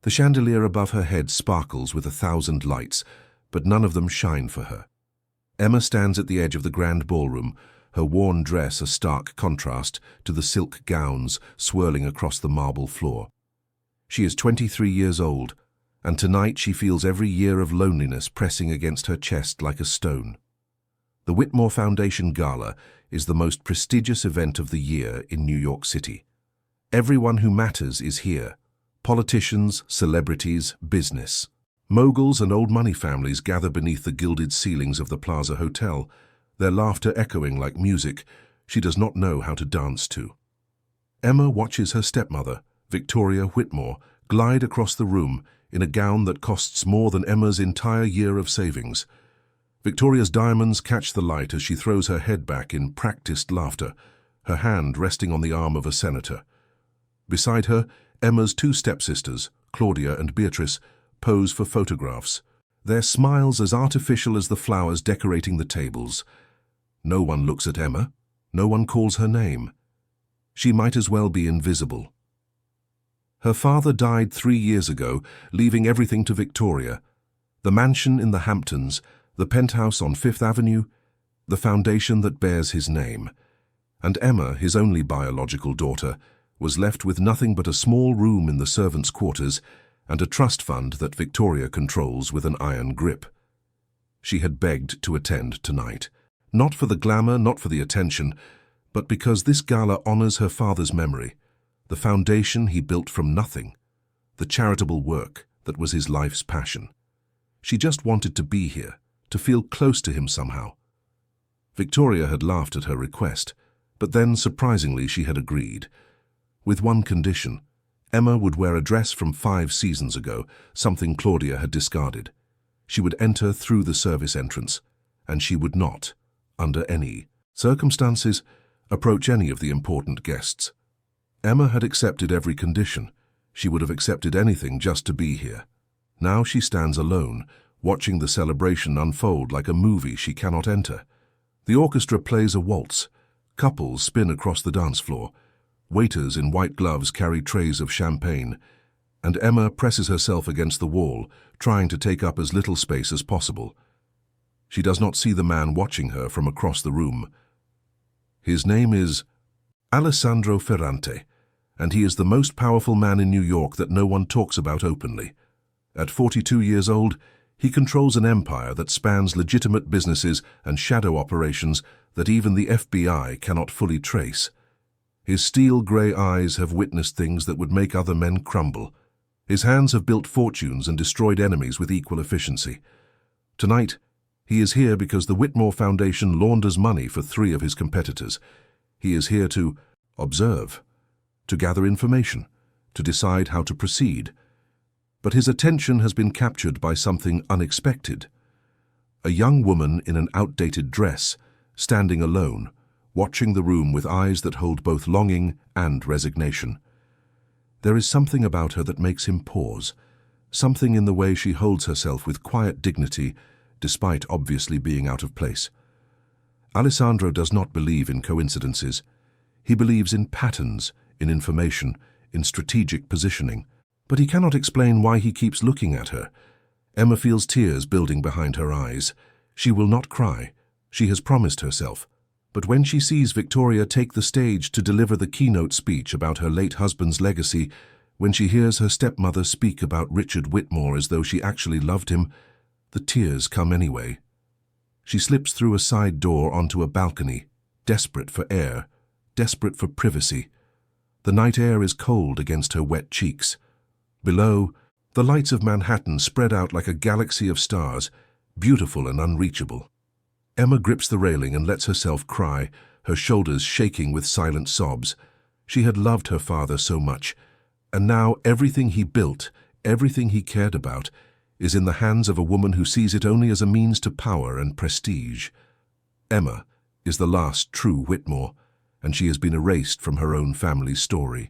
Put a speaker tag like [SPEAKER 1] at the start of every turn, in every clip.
[SPEAKER 1] The chandelier above her head sparkles with 1,000 lights, but none of them shine for her. Emma stands at the edge of the grand ballroom, her worn dress a stark contrast to the silk gowns swirling across the marble floor. She is 23 years old, and tonight she feels every year of loneliness pressing against her chest like a stone. The Whitmore Foundation Gala is the most prestigious event of the year in New York City. Everyone who matters is here. Politicians, celebrities, business. Moguls and old money families gather beneath the gilded ceilings of the Plaza Hotel, their laughter echoing like music she does not know how to dance to. Emma watches her stepmother, Victoria Whitmore, glide across the room in a gown that costs more than Emma's entire year of savings. Victoria's diamonds catch the light as she throws her head back in practiced laughter, her hand resting on the arm of a senator. Beside her, Emma's two stepsisters, Claudia and Beatrice, pose for photographs, their smiles as artificial as the flowers decorating the tables. No one looks at Emma, no one calls her name. She might as well be invisible. Her father died 3 years ago, leaving everything to Victoria. The mansion in the Hamptons, the penthouse on Fifth Avenue, the foundation that bears his name. And Emma, his only biological daughter, was left with nothing but a small room in the servants' quarters and a trust fund that Victoria controls with an iron grip. She had begged to attend tonight, not for the glamour, not for the attention, but because this gala honors her father's memory, the foundation he built from nothing, the charitable work that was his life's passion. She just wanted to be here, to feel close to him somehow. Victoria had laughed at her request, but then, surprisingly, she had agreed. With one condition: Emma would wear a dress from 5 seasons ago, something Claudia had discarded. She would enter through the service entrance, and she would not, under any circumstances, approach any of the important guests. Emma had accepted every condition. She would have accepted anything just to be here. Now she stands alone, watching the celebration unfold like a movie she cannot enter. The orchestra plays a waltz. Couples spin across the dance floor. Waiters in white gloves carry trays of champagne, and Emma presses herself against the wall, trying to take up as little space as possible. She does not see the man watching her from across the room. His name is Alessandro Ferrante, and he is the most powerful man in New York that no one talks about openly. At 42 years old, he controls an empire that spans legitimate businesses and shadow operations that even the FBI cannot fully trace. His steel-grey eyes have witnessed things that would make other men crumble. His hands have built fortunes and destroyed enemies with equal efficiency. Tonight, he is here because the Whitmore Foundation launders money for 3 of his competitors. He is here to observe, to gather information, to decide how to proceed. But his attention has been captured by something unexpected. A young woman in an outdated dress, standing alone, watching the room with eyes that hold both longing and resignation. There is something about her that makes him pause, something in the way she holds herself with quiet dignity, despite obviously being out of place. Alessandro does not believe in coincidences. He believes in patterns, in information, in strategic positioning. But he cannot explain why he keeps looking at her. Emma feels tears building behind her eyes. She will not cry. She has promised herself. But when she sees Victoria take the stage to deliver the keynote speech about her late husband's legacy, when she hears her stepmother speak about Richard Whitmore as though she actually loved him, the tears come anyway. She slips through a side door onto a balcony, desperate for air, desperate for privacy. The night air is cold against her wet cheeks. Below, the lights of Manhattan spread out like a galaxy of stars, beautiful and unreachable. Emma grips the railing and lets herself cry, her shoulders shaking with silent sobs. She had loved her father so much, and now everything he built, everything he cared about, is in the hands of a woman who sees it only as a means to power and prestige. Emma is the last true Whitmore, and she has been erased from her own family's story.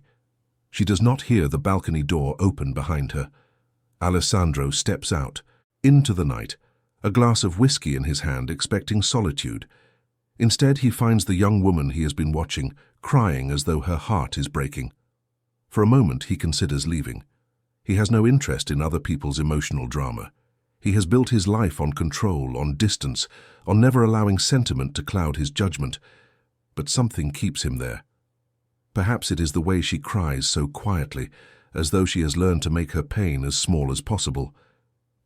[SPEAKER 1] She does not hear the balcony door open behind her. Alessandro steps out, into the night, a glass of whiskey in his hand, expecting solitude. Instead, he finds the young woman he has been watching, crying as though her heart is breaking. For a moment, he considers leaving. He has no interest in other people's emotional drama. He has built his life on control, on distance, on never allowing sentiment to cloud his judgment. But something keeps him there. Perhaps it is the way she cries so quietly, as though she has learned to make her pain as small as possible.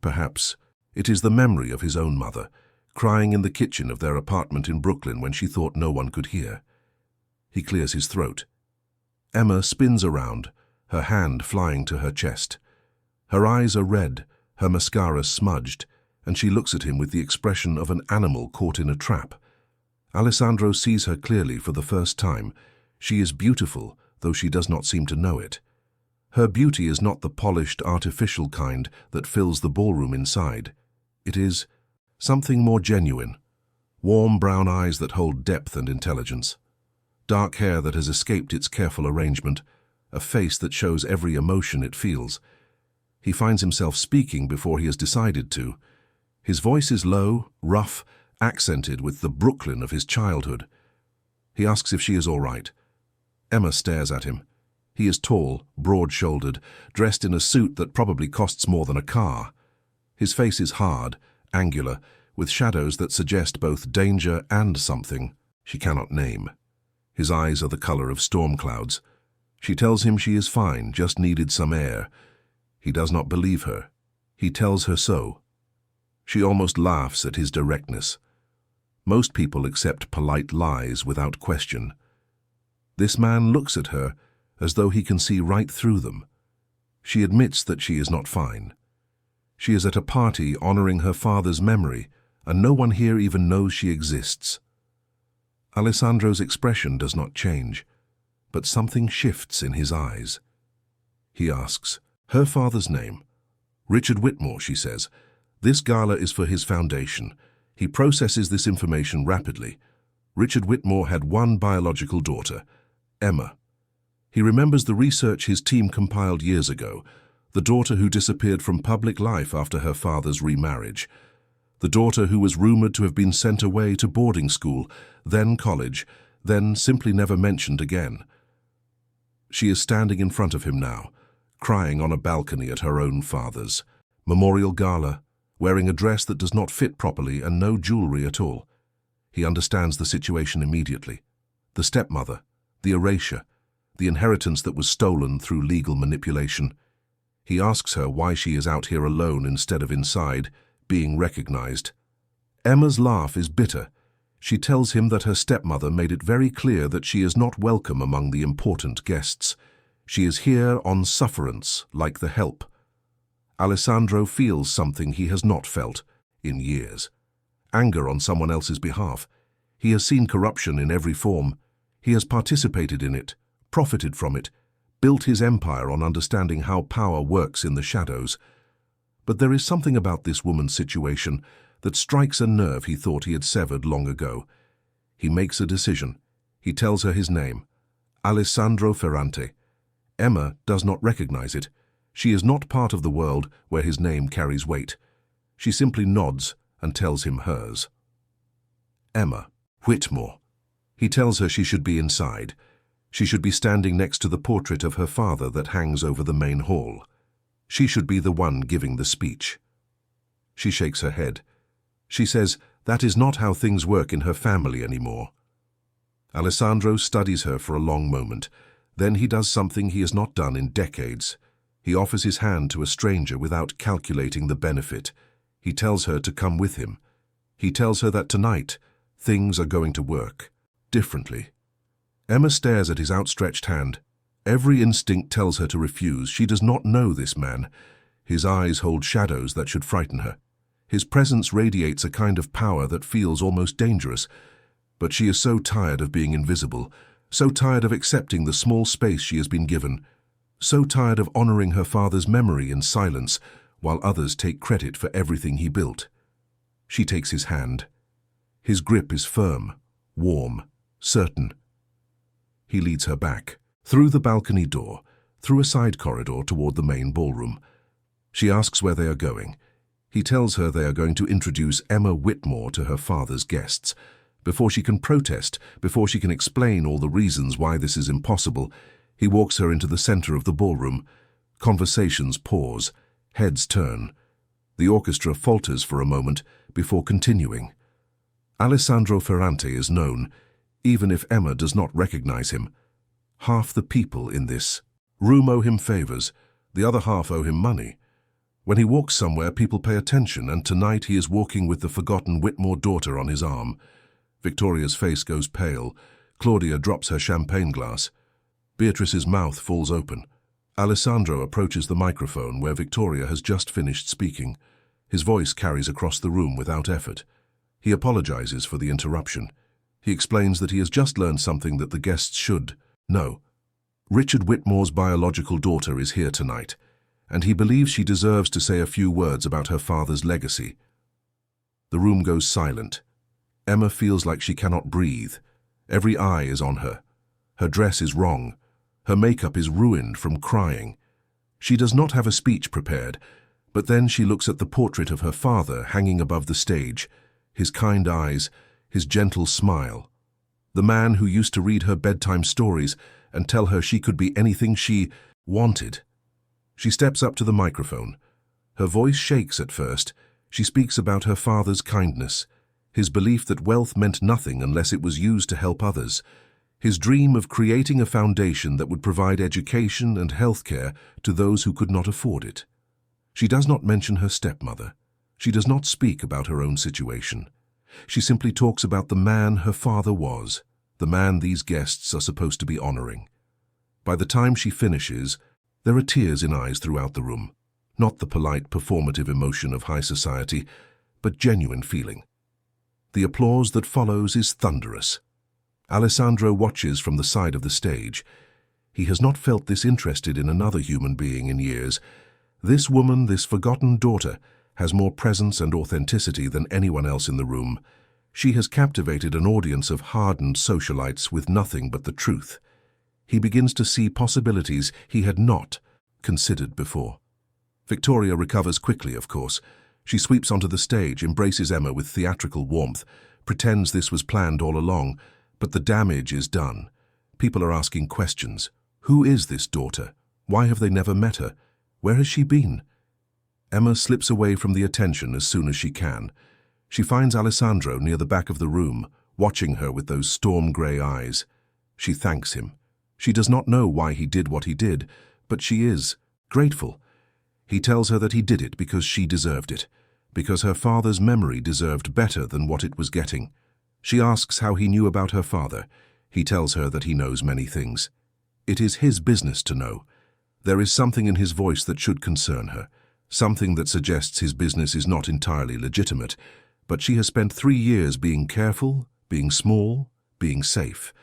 [SPEAKER 1] Perhaps it is the memory of his own mother, crying in the kitchen of their apartment in Brooklyn when she thought no one could hear. He clears his throat. Emma spins around, her hand flying to her chest. Her eyes are red, her mascara smudged, and she looks at him with the expression of an animal caught in a trap. Alessandro sees her clearly for the first time. She is beautiful, though she does not seem to know it. Her beauty is not the polished, artificial kind that fills the ballroom inside. It is something more genuine. Warm brown eyes that hold depth and intelligence. Dark hair that has escaped its careful arrangement. A face that shows every emotion it feels. He finds himself speaking before he has decided to. His voice is low, rough, accented with the Brooklyn of his childhood. He asks if she is all right. Emma stares at him. He is tall, broad-shouldered, dressed in a suit that probably costs more than a car. His face is hard, angular, with shadows that suggest both danger and something she cannot name. His eyes are the color of storm clouds. She tells him she is fine, just needed some air. He does not believe her. He tells her so. She almost laughs at his directness. Most people accept polite lies without question. This man looks at her as though he can see right through them. She admits that she is not fine. She is at a party honoring her father's memory, and no one here even knows she exists. Alessandro's expression does not change, but something shifts in his eyes. He asks, her father's name. Richard Whitmore, she says. This gala is for his foundation. He processes this information rapidly. Richard Whitmore had one biological daughter, Emma. He remembers the research his team compiled years ago, the daughter who disappeared from public life after her father's remarriage, the daughter who was rumored to have been sent away to boarding school, then college, then simply never mentioned again. She is standing in front of him now, crying on a balcony at her own father's memorial gala, wearing a dress that does not fit properly and no jewelry at all. He understands the situation immediately. The stepmother, the erasure, the inheritance that was stolen through legal manipulation. He asks her why she is out here alone instead of inside, being recognized. Emma's laugh is bitter. She tells him that her stepmother made it very clear that she is not welcome among the important guests. She is here on sufferance, like the help. Alessandro feels something he has not felt in years. Anger on someone else's behalf. He has seen corruption in every form. He has participated in it, profited from it, built his empire on understanding how power works in the shadows. But there is something about this woman's situation that strikes a nerve he thought he had severed long ago. He makes a decision. He tells her his name, Alessandro Ferrante. Emma does not recognize it. She is not part of the world where his name carries weight. She simply nods and tells him hers. Emma, Whitmore. He tells her she should be inside. She should be standing next to the portrait of her father that hangs over the main hall. She should be the one giving the speech. She shakes her head. She says that is not how things work in her family anymore. Alessandro studies her for a long moment. Then he does something he has not done in decades. He offers his hand to a stranger without calculating the benefit. He tells her to come with him. He tells her that tonight, things are going to work differently. Emma stares at his outstretched hand. Every instinct tells her to refuse. She does not know this man. His eyes hold shadows that should frighten her. His presence radiates a kind of power that feels almost dangerous. But she is so tired of being invisible, so tired of accepting the small space she has been given, so tired of honoring her father's memory in silence while others take credit for everything he built. She takes his hand. His grip is firm, warm, certain. He leads her back, through the balcony door, through a side corridor toward the main ballroom. She asks where they are going. He tells her they are going to introduce Emma Whitmore to her father's guests. Before she can protest, before she can explain all the reasons why this is impossible, he walks her into the center of the ballroom. Conversations pause, heads turn. The orchestra falters for a moment before continuing. Alessandro Ferrante is known, even if Emma does not recognize him. Half the people in this room owe him favors, the other half owe him money. When he walks somewhere, people pay attention, and tonight he is walking with the forgotten Whitmore daughter on his arm. Victoria's face goes pale. Claudia drops her champagne glass. Beatrice's mouth falls open. Alessandro approaches the microphone where Victoria has just finished speaking. His voice carries across the room without effort. He apologizes for the interruption. He explains that he has just learned something that the guests should know. Richard Whitmore's biological daughter is here tonight, and he believes she deserves to say a few words about her father's legacy. The room goes silent. Emma feels like she cannot breathe. Every eye is on her. Her dress is wrong. Her makeup is ruined from crying. She does not have a speech prepared, but then she looks at the portrait of her father hanging above the stage, his kind eyes, his gentle smile. The man who used to read her bedtime stories and tell her she could be anything she wanted. She steps up to the microphone. Her voice shakes at first. She speaks about her father's kindness, his belief that wealth meant nothing unless it was used to help others, his dream of creating a foundation that would provide education and health care to those who could not afford it. She does not mention her stepmother. She does not speak about her own situation. She simply talks about the man her father was, the man these guests are supposed to be honoring. By the time she finishes, there are tears in eyes throughout the room, not the polite, performative emotion of high society, but genuine feeling. The applause that follows is thunderous. Alessandro watches from the side of the stage. He has not felt this interested in another human being in years. This woman, this forgotten daughter, has more presence and authenticity than anyone else in the room. She has captivated an audience of hardened socialites with nothing but the truth. He begins to see possibilities he had not considered before. Victoria recovers quickly, of course. She sweeps onto the stage, embraces Emma with theatrical warmth, pretends this was planned all along, but the damage is done. People are asking questions. Who is this daughter? Why have they never met her? Where has she been? Emma slips away from the attention as soon as she can. She finds Alessandro near the back of the room, watching her with those storm-grey eyes. She thanks him. She does not know why he did what he did, but she is grateful. He tells her that he did it because she deserved it, because her father's memory deserved better than what it was getting. She asks how he knew about her father. He tells her that he knows many things. It is his business to know. There is something in his voice that should concern her, something that suggests his business is not entirely legitimate, but she has spent 3 years being careful, being small, being safe.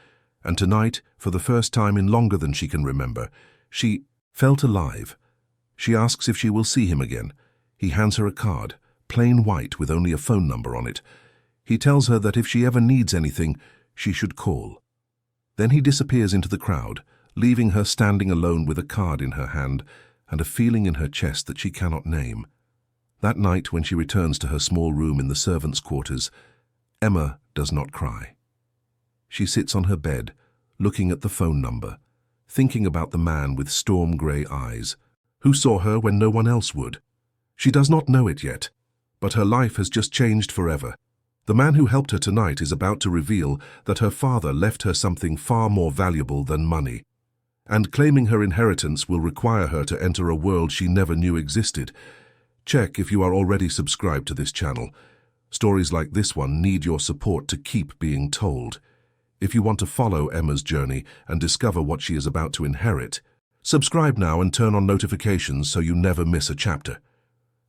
[SPEAKER 1] And tonight, for the first time in longer than she can remember, she felt alive. She asks if she will see him again. He hands her a card, plain white with only a phone number on it. He tells her that if she ever needs anything, she should call. Then he disappears into the crowd, leaving her standing alone with a card in her hand and a feeling in her chest that she cannot name. That night, when she returns to her small room in the servants' quarters, Emma does not cry. She sits on her bed, looking at the phone number, thinking about the man with storm-grey eyes, who saw her when no one else would. She does not know it yet, but her life has just changed forever. The man who helped her tonight is about to reveal that her father left her something far more valuable than money, and claiming her inheritance will require her to enter a world she never knew existed. Check if you are already subscribed to this channel. Stories like this one need your support to keep being told. If you want to follow Emma's journey and discover what she is about to inherit, subscribe now and turn on notifications so you never miss a chapter.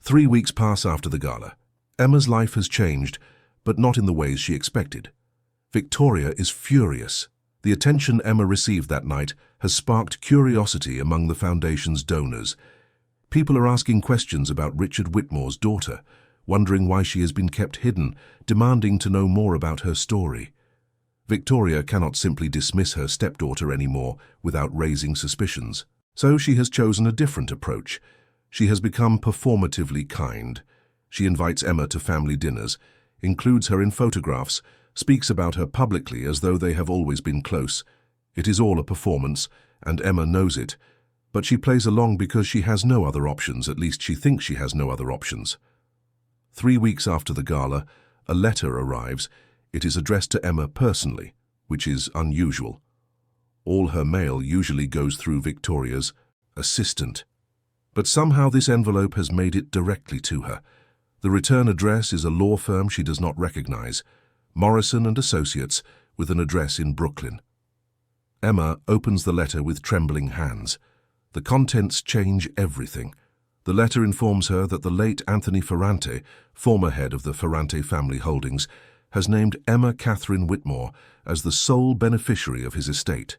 [SPEAKER 1] 3 weeks pass after the gala. Emma's life has changed, but not in the ways she expected. Victoria is furious. The attention Emma received that night has sparked curiosity among the foundation's donors. People are asking questions about Richard Whitmore's daughter, wondering why she has been kept hidden, demanding to know more about her story. Victoria cannot simply dismiss her stepdaughter anymore without raising suspicions, so she has chosen a different approach. She has become performatively kind. She invites Emma to family dinners, includes her in photographs, speaks about her publicly as though they have always been close. It is all a performance, and Emma knows it, But she plays along because she has no other options, at least she thinks she has no other options. 3 weeks after the gala, a letter arrives. It is addressed to Emma personally, which is unusual. All her mail usually goes through Victoria's assistant. But somehow this envelope has made it directly to her. The return address is a law firm she does not recognize, Morrison and Associates, with an address in Brooklyn. Emma opens the letter with trembling hands. The contents change everything. The letter informs her that the late Anthony Ferrante, former head of the Ferrante family holdings, has named Emma Catherine Whitmore as the sole beneficiary of his estate.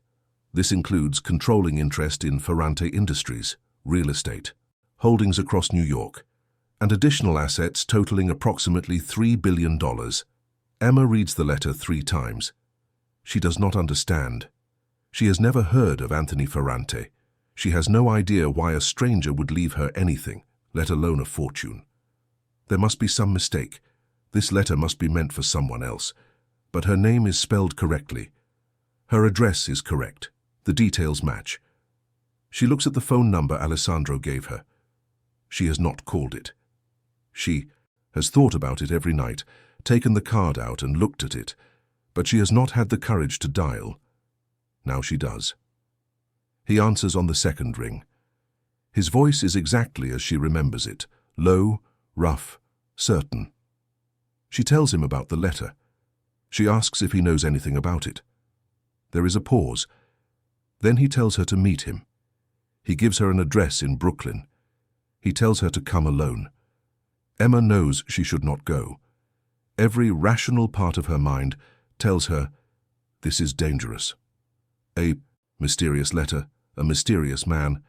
[SPEAKER 1] This includes controlling interest in Ferrante Industries, real estate, holdings across New York, and additional assets totaling approximately $3 billion. Emma reads the letter 3 times. She does not understand. She has never heard of Anthony Ferrante. She has no idea why a stranger would leave her anything, let alone a fortune. There must be some mistake. This letter must be meant for someone else. But her name is spelled correctly. Her address is correct. The details match. She looks at the phone number Alessandro gave her. She has not called it. She has thought about it every night, taken the card out and looked at it, but she has not had the courage to dial. Now she does. He answers on the second ring. His voice is exactly as she remembers it, low, rough, certain. She tells him about the letter. She asks if he knows anything about it. There is a pause. Then he tells her to meet him. He gives her an address in Brooklyn. He tells her to come alone. Emma knows she should not go. Every rational part of her mind tells her this is dangerous. A mysterious letter, a mysterious man,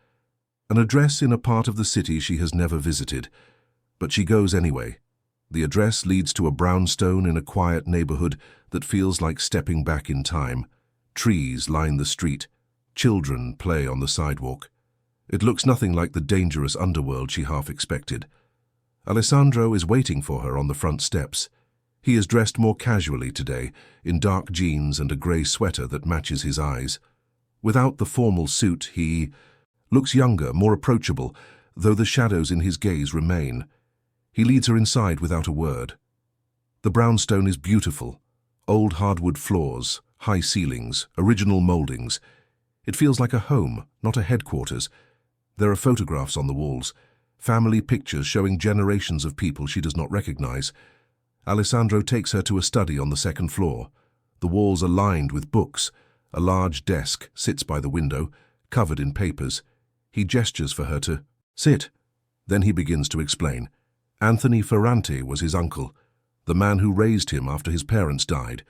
[SPEAKER 1] an address in a part of the city she has never visited. But she goes anyway. The address leads to a brownstone in a quiet neighborhood that feels like stepping back in time. Trees line the street. Children play on the sidewalk. It looks nothing like the dangerous underworld she half expected. Alessandro is waiting for her on the front steps. He is dressed more casually today, in dark jeans and a grey sweater that matches his eyes. Without the formal suit, he looks younger, more approachable, though the shadows in his gaze remain. He leads her inside without a word. The brownstone is beautiful. Old hardwood floors, high ceilings, original moldings. It feels like a home, not a headquarters. There are photographs on the walls, family pictures showing generations of people she does not recognize. Alessandro takes her to a study on the second floor. The walls are lined with books. A large desk sits by the window, covered in papers. He gestures for her to sit. Then he begins to explain. Anthony Ferrante was his uncle, the man who raised him after his parents died,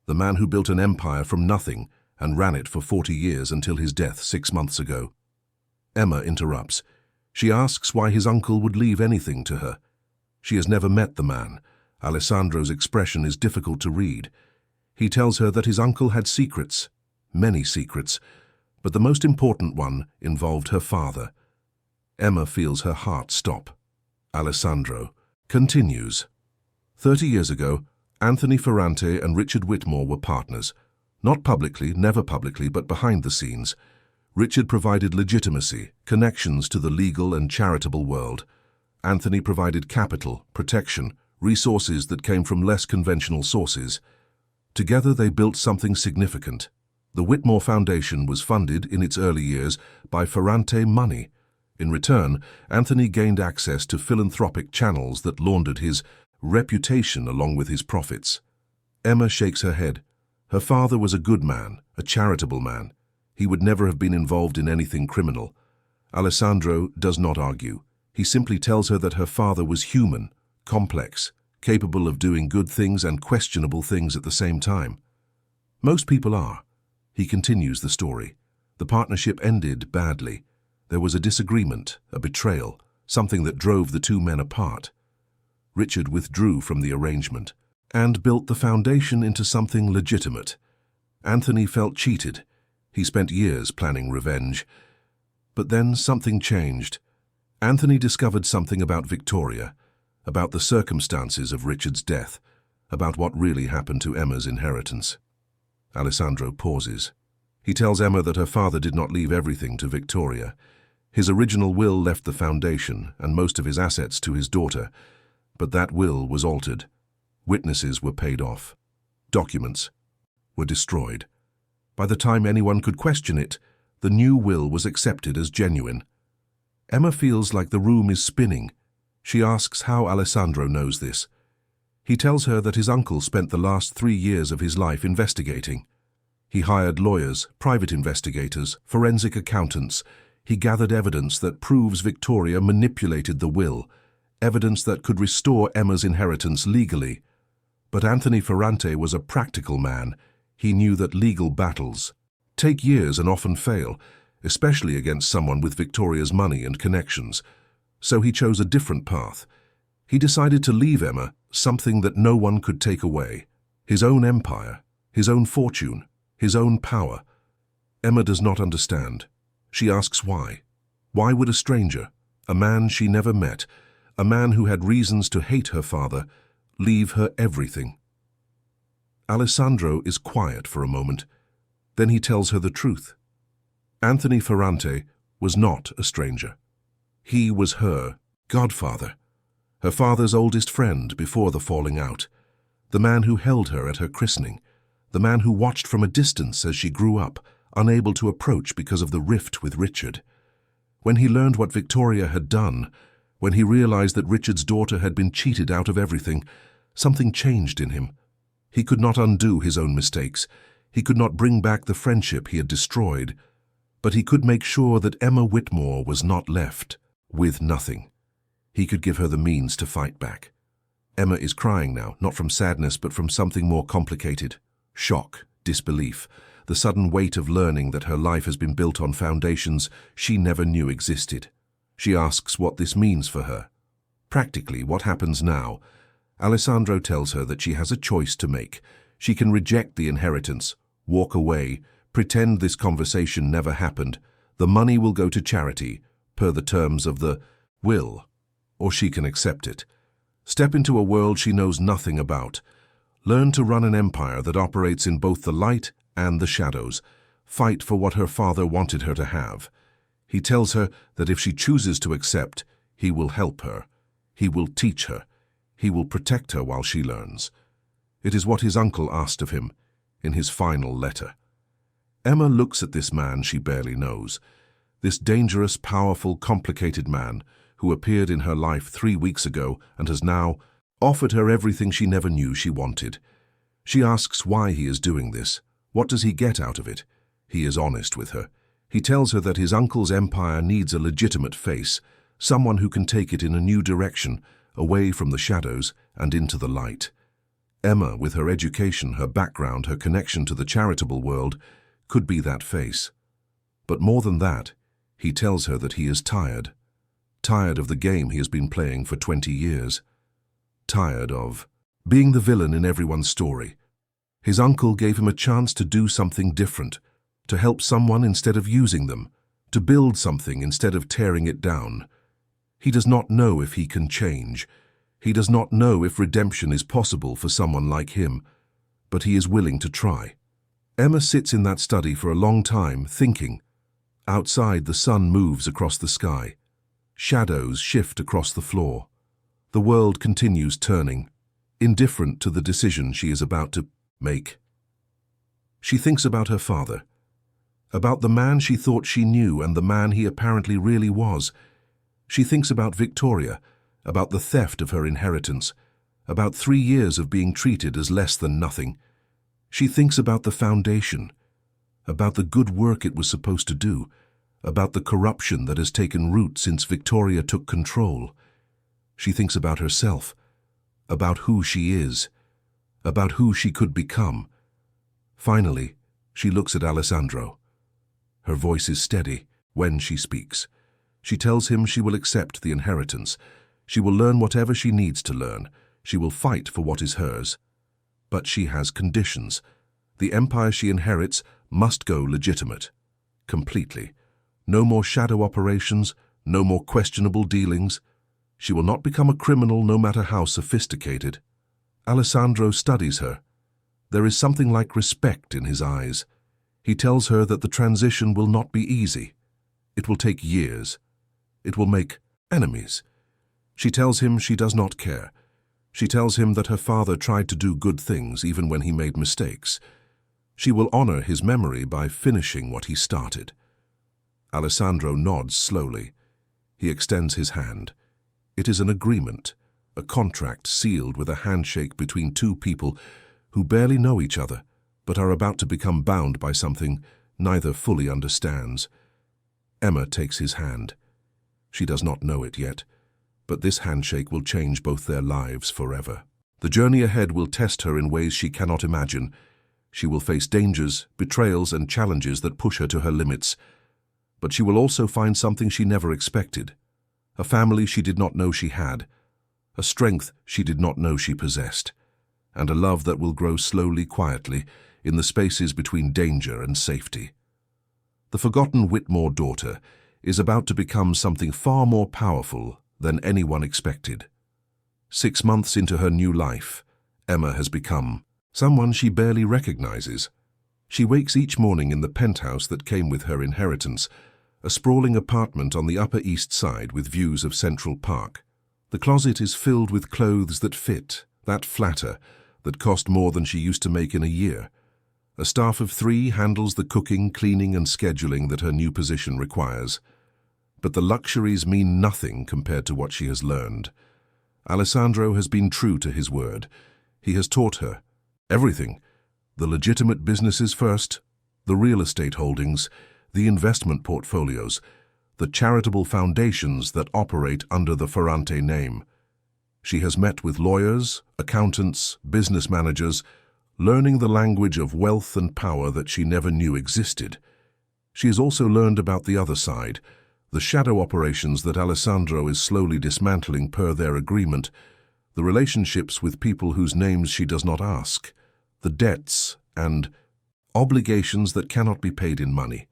[SPEAKER 1] the man who built an empire from nothing and ran it for 40 years until his death 6 months ago. Emma interrupts. She asks why his uncle would leave anything to her. She has never met the man. Alessandro's expression is difficult to read. He tells her that his uncle had secrets, many secrets, but the most important one involved her father. Emma feels her heart stop. Alessandro continues. 30 years ago, Anthony Ferrante and Richard Whitmore were partners. Not publicly, never publicly, but behind the scenes. Richard provided legitimacy, connections to the legal and charitable world. Anthony provided capital, protection, resources that came from less conventional sources. Together they built something significant. The Whitmore Foundation was funded in its early years by Ferrante money. In return, Anthony gained access to philanthropic channels that laundered his reputation along with his profits. Emma shakes her head. Her father was a good man, a charitable man. He would never have been involved in anything criminal. Alessandro does not argue. He simply tells her that her father was human, complex, capable of doing good things and questionable things at the same time. Most people are. He continues the story. The partnership ended badly. There was a disagreement, a betrayal, something that drove the two men apart. Richard withdrew from the arrangement and built the foundation into something legitimate. Anthony felt cheated. He spent years planning revenge. But then something changed. Anthony discovered something about Victoria, about the circumstances of Richard's death, about what really happened to Emma's inheritance. Alessandro pauses. He tells Emma that her father did not leave everything to Victoria. His original will left the foundation and most of his assets to his daughter, but that will was altered. Witnesses were paid off. Documents were destroyed. By the time anyone could question it, the new will was accepted as genuine. Emma feels like the room is spinning. She asks how Alessandro knows this. He tells her that his uncle spent the last 3 years of his life investigating. He hired lawyers, private investigators, forensic accountants. He gathered evidence that proves Victoria manipulated the will, evidence that could restore Emma's inheritance legally. But Anthony Ferrante was a practical man. He knew that legal battles take years and often fail, especially against someone with Victoria's money and connections. So he chose a different path. He decided to leave Emma something that no one could take away: his own empire, his own fortune, his own power. Emma does not understand. She asks why. Why would a stranger, a man she never met, a man who had reasons to hate her father, leave her everything? Alessandro is quiet for a moment. Then he tells her the truth. Anthony Ferrante was not a stranger. He was her godfather, her father's oldest friend before the falling out, the man who held her at her christening, the man who watched from a distance as she grew up, unable to approach because of the rift with Richard. When he learned what Victoria had done, when he realized that Richard's daughter had been cheated out of everything, something changed in him. He could not undo his own mistakes. He could not bring back the friendship he had destroyed, but he could make sure that Emma Whitmore was not left with nothing. He could give her the means to fight back. Emma is crying now, not from sadness, but from something more complicated. Shock, disbelief, the sudden weight of learning that her life has been built on foundations she never knew existed. She asks what this means for her. Practically, what happens now? Alessandro tells her that she has a choice to make. She can reject the inheritance, walk away, pretend this conversation never happened. The money will go to charity, per the terms of the will, or she can accept it. Step into a world she knows nothing about. Learn to run an empire that operates in both the light and the shadows. Fight for what her father wanted her to have. He tells her that if she chooses to accept, he will help her. He will teach her. He will protect her while she learns. It is what his uncle asked of him in his final letter. Emma looks at this man she barely knows, this dangerous, powerful, complicated man who appeared in her life 3 weeks ago and has now offered her everything she never knew she wanted. She asks why he is doing this. What does he get out of it? He is honest with her. He tells her that his uncle's empire needs a legitimate face, someone who can take it in a new direction, away from the shadows and into the light. Emma, with her education, her background, her connection to the charitable world, could be that face. But more than that, he tells her that he is tired. Tired of the game he has been playing for 20 years. Tired of being the villain in everyone's story. His uncle gave him a chance to do something different, to help someone instead of using them, to build something instead of tearing it down. He does not know if he can change. He does not know if redemption is possible for someone like him, but he is willing to try. Emma sits in that study for a long time, thinking. Outside, the sun moves across the sky. Shadows shift across the floor. The world continues turning, indifferent to the decision she is about to make. She thinks about her father, about the man she thought she knew and the man he apparently really was. She thinks about Victoria, about the theft of her inheritance, about 3 years of being treated as less than nothing. She thinks about the foundation, about the good work it was supposed to do, about the corruption that has taken root since Victoria took control. She thinks about herself, about who she is, about who she could become. Finally, she looks at Alessandro. Her voice is steady when she speaks. She tells him she will accept the inheritance. She will learn whatever she needs to learn. She will fight for what is hers. But she has conditions. The empire she inherits must go legitimate. Completely. No more shadow operations, no more questionable dealings. She will not become a criminal no matter how sophisticated. Alessandro studies her. There is something like respect in his eyes. He tells her that the transition will not be easy. It will take years. It will make enemies. She tells him she does not care. She tells him that her father tried to do good things even when he made mistakes. She will honor his memory by finishing what he started. Alessandro nods slowly. He extends his hand. It is an agreement, a contract sealed with a handshake between two people who barely know each other, but are about to become bound by something neither fully understands. Emma takes his hand. She does not know it yet, but this handshake will change both their lives forever. The journey ahead will test her in ways she cannot imagine. She will face dangers, betrayals, and challenges that push her to her limits. But she will also find something she never expected. A family she did not know she had, a strength she did not know she possessed, and a love that will grow slowly, quietly, in the spaces between danger and safety. The forgotten Whitmore daughter is about to become something far more powerful than anyone expected. 6 months into her new life, Emma has become someone she barely recognizes. She wakes each morning in the penthouse that came with her inheritance, a sprawling apartment on the Upper East Side with views of Central Park. The closet is filled with clothes that fit, that flatter, that cost more than she used to make in a year. A staff of 3 handles the cooking, cleaning, and scheduling that her new position requires. But the luxuries mean nothing compared to what she has learned. Alessandro has been true to his word. He has taught her everything. The legitimate businesses first, the real estate holdings, the investment portfolios, the charitable foundations that operate under the Ferrante name. She has met with lawyers, accountants, business managers, learning the language of wealth and power that she never knew existed. She has also learned about the other side, the shadow operations that Alessandro is slowly dismantling per their agreement, the relationships with people whose names she does not ask, the debts and obligations that cannot be paid in money.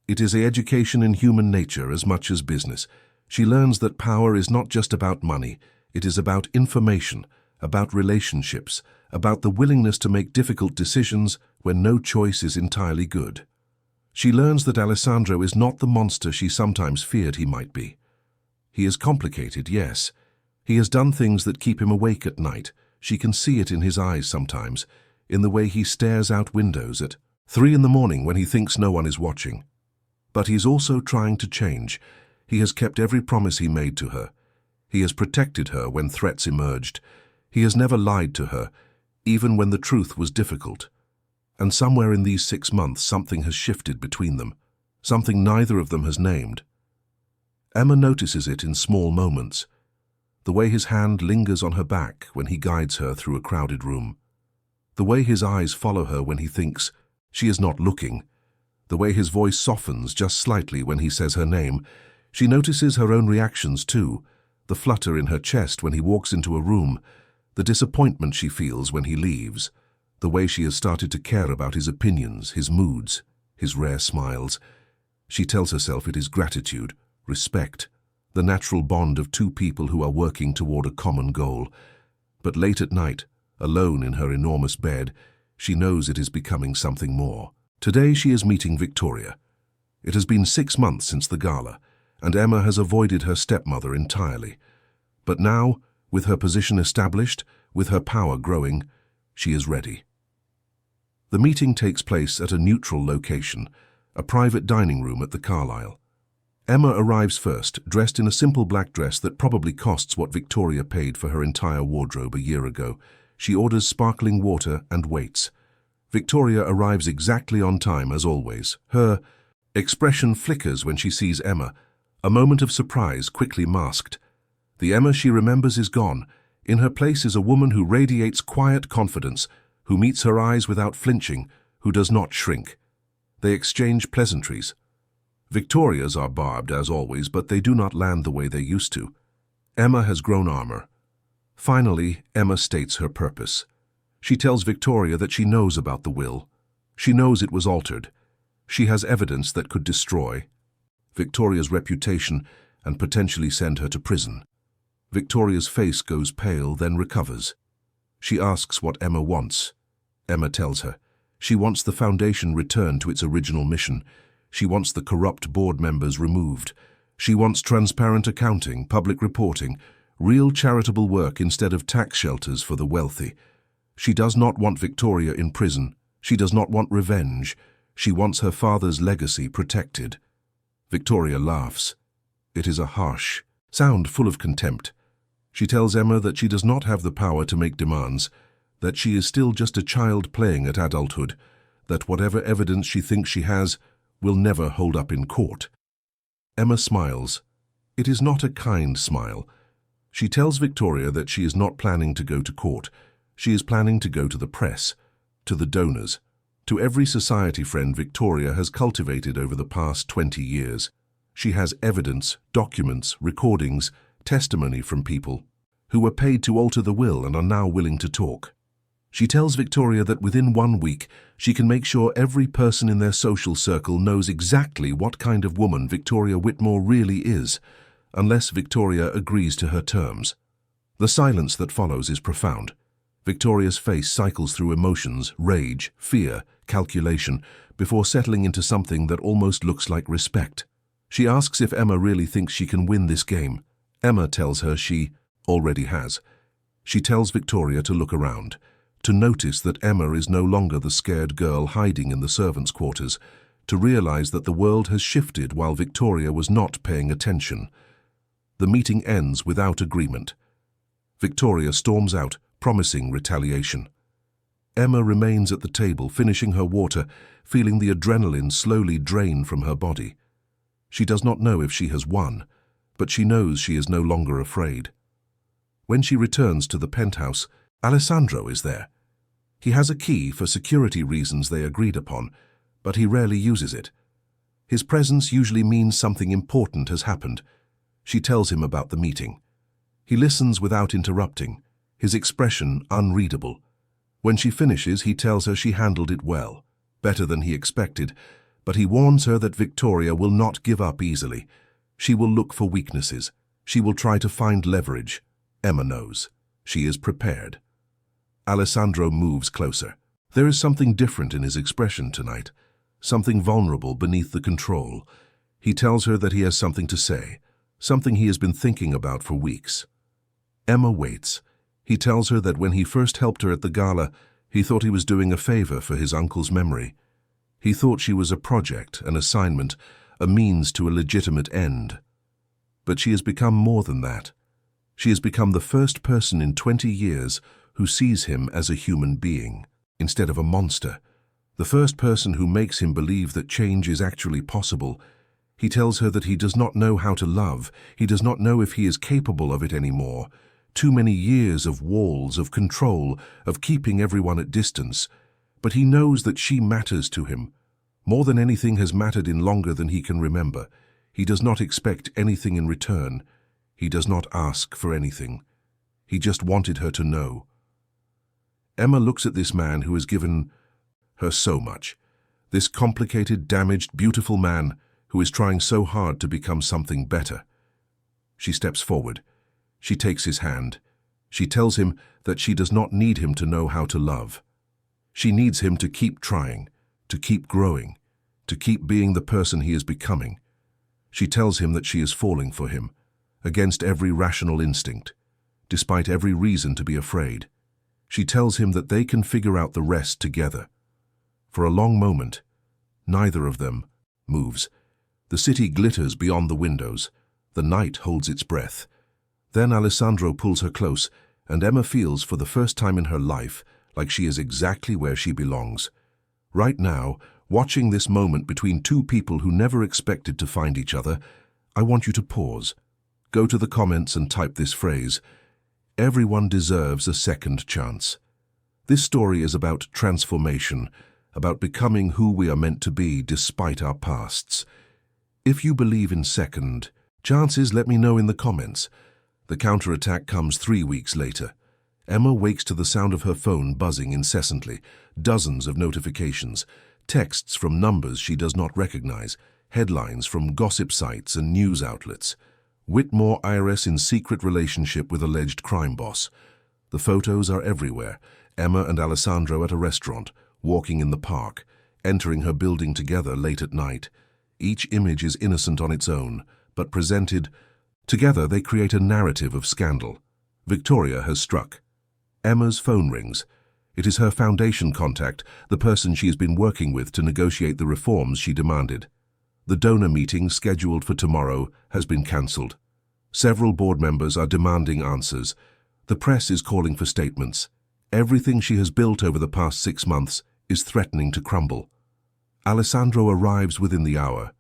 [SPEAKER 1] It is an education in human nature as much as business. She learns that power is not just about money, it is about information, about relationships, about the willingness to make difficult decisions when no choice is entirely good. She learns that Alessandro is not the monster she sometimes feared he might be. He is complicated, yes. He has done things that keep him awake at night. She can see it in his eyes sometimes, in the way he stares out windows at 3 in the morning when he thinks no one is watching. But he's also trying to change. He has kept every promise he made to her. He has protected her when threats emerged. He has never lied to her, even when the truth was difficult. And somewhere in these 6 months something has shifted between them, something neither of them has named. Emma notices it in small moments. The way his hand lingers on her back when he guides her through a crowded room. The way his eyes follow her when he thinks she is not looking. The way his voice softens just slightly when he says her name. She notices her own reactions too, the flutter in her chest when he walks into a room, the disappointment she feels when he leaves, the way she has started to care about his opinions, his moods, his rare smiles. She tells herself it is gratitude, respect, the natural bond of 2 people who are working toward a common goal. But late at night, alone in her enormous bed, she knows it is becoming something more. Today she is meeting Victoria. It has been 6 months since the gala, and Emma has avoided her stepmother entirely. But now, with her position established, with her power growing, she is ready. The meeting takes place at a neutral location, a private dining room at the Carlyle. Emma arrives first, dressed in a simple black dress that probably costs what Victoria paid for her entire wardrobe a year ago. She orders sparkling water and waits. Victoria arrives exactly on time as always. Her expression flickers when she sees Emma, a moment of surprise quickly masked. The Emma she remembers is gone. In her place is a woman who radiates quiet confidence, who meets her eyes without flinching, who does not shrink. They exchange pleasantries. Victoria's are barbed as always, but they do not land the way they used to. Emma has grown armor. Finally, Emma states her purpose. She tells Victoria that she knows about the will. She knows it was altered. She has evidence that could destroy Victoria's reputation and potentially send her to prison. Victoria's face goes pale, then recovers. She asks what Emma wants. Emma tells her. She wants the foundation returned to its original mission. She wants the corrupt board members removed. She wants transparent accounting, public reporting, real charitable work instead of tax shelters for the wealthy. She does not want Victoria in prison. She does not want revenge. She wants her father's legacy protected. Victoria laughs. It is a harsh sound full of contempt. She tells Emma that she does not have the power to make demands, that she is still just a child playing at adulthood, that whatever evidence she thinks she has will never hold up in court. Emma smiles. It is not a kind smile. She tells Victoria that she is not planning to go to court. She is planning to go to the press, to the donors, to every society friend Victoria has cultivated over the past 20 years. She has evidence, documents, recordings, testimony from people who were paid to alter the will and are now willing to talk. She tells Victoria that within 1 week, she can make sure every person in their social circle knows exactly what kind of woman Victoria Whitmore really is, unless Victoria agrees to her terms. The silence that follows is profound. Victoria's face cycles through emotions, rage, fear, calculation, before settling into something that almost looks like respect. She asks if Emma really thinks she can win this game. Emma tells her she already has. She tells Victoria to look around, to notice that Emma is no longer the scared girl hiding in the servants' quarters, to realize that the world has shifted while Victoria was not paying attention. The meeting ends without agreement. Victoria storms out, promising retaliation. Emma remains at the table, finishing her water, feeling the adrenaline slowly drain from her body. She does not know if she has won, but she knows she is no longer afraid. When she returns to the penthouse, Alessandro is there. He has a key for security reasons they agreed upon, but he rarely uses it. His presence usually means something important has happened. She tells him about the meeting. He listens without interrupting, his expression unreadable. When she finishes, he tells her she handled it well, better than he expected, but he warns her that Victoria will not give up easily. She will look for weaknesses. She will try to find leverage. Emma knows. She is prepared. Alessandro moves closer. There is something different in his expression tonight, something vulnerable beneath the control. He tells her that he has something to say, something he has been thinking about for weeks. Emma waits. He tells her that when he first helped her at the gala, he thought he was doing a favor for his uncle's memory. He thought she was a project, an assignment, a means to a legitimate end. But she has become more than that. She has become the first person in 20 years who sees him as a human being, instead of a monster. The first person who makes him believe that change is actually possible. He tells her that he does not know how to love. He does not know if he is capable of it anymore. Too many years of walls, of control, of keeping everyone at distance. But he knows that she matters to him. More than anything has mattered in longer than he can remember. He does not expect anything in return. He does not ask for anything. He just wanted her to know. Emma looks at this man who has given her so much. This complicated, damaged, beautiful man who is trying so hard to become something better. She steps forward. She takes his hand. She tells him that she does not need him to know how to love. She needs him to keep trying, to keep growing, to keep being the person he is becoming. She tells him that she is falling for him, against every rational instinct, despite every reason to be afraid. She tells him that they can figure out the rest together. For a long moment, neither of them moves. The city glitters beyond the windows. The night holds its breath. Then Alessandro pulls her close, and Emma feels for the first time in her life like she is exactly where she belongs. Right now, watching this moment between two people who never expected to find each other, I want you to pause. Go to the comments and type this phrase: everyone deserves a second chance. This story is about transformation, about becoming who we are meant to be despite our pasts. If you believe in second chances, let me know in the comments. The counterattack comes 3 weeks later. Emma wakes to the sound of her phone buzzing incessantly, dozens of notifications, texts from numbers she does not recognize, headlines from gossip sites and news outlets. Whitmore IRS in secret relationship with alleged crime boss. The photos are everywhere. Emma and Alessandro at a restaurant, walking in the park, entering her building together late at night. Each image is innocent on its own, but presented. Together they create a narrative of scandal. Victoria has struck. Emma's phone rings. It is her foundation contact, the person she has been working with to negotiate the reforms she demanded. The donor meeting, scheduled for tomorrow, has been cancelled. Several board members are demanding answers. The press is calling for statements. Everything she has built over the past 6 months is threatening to crumble. Alessandro arrives within the hour.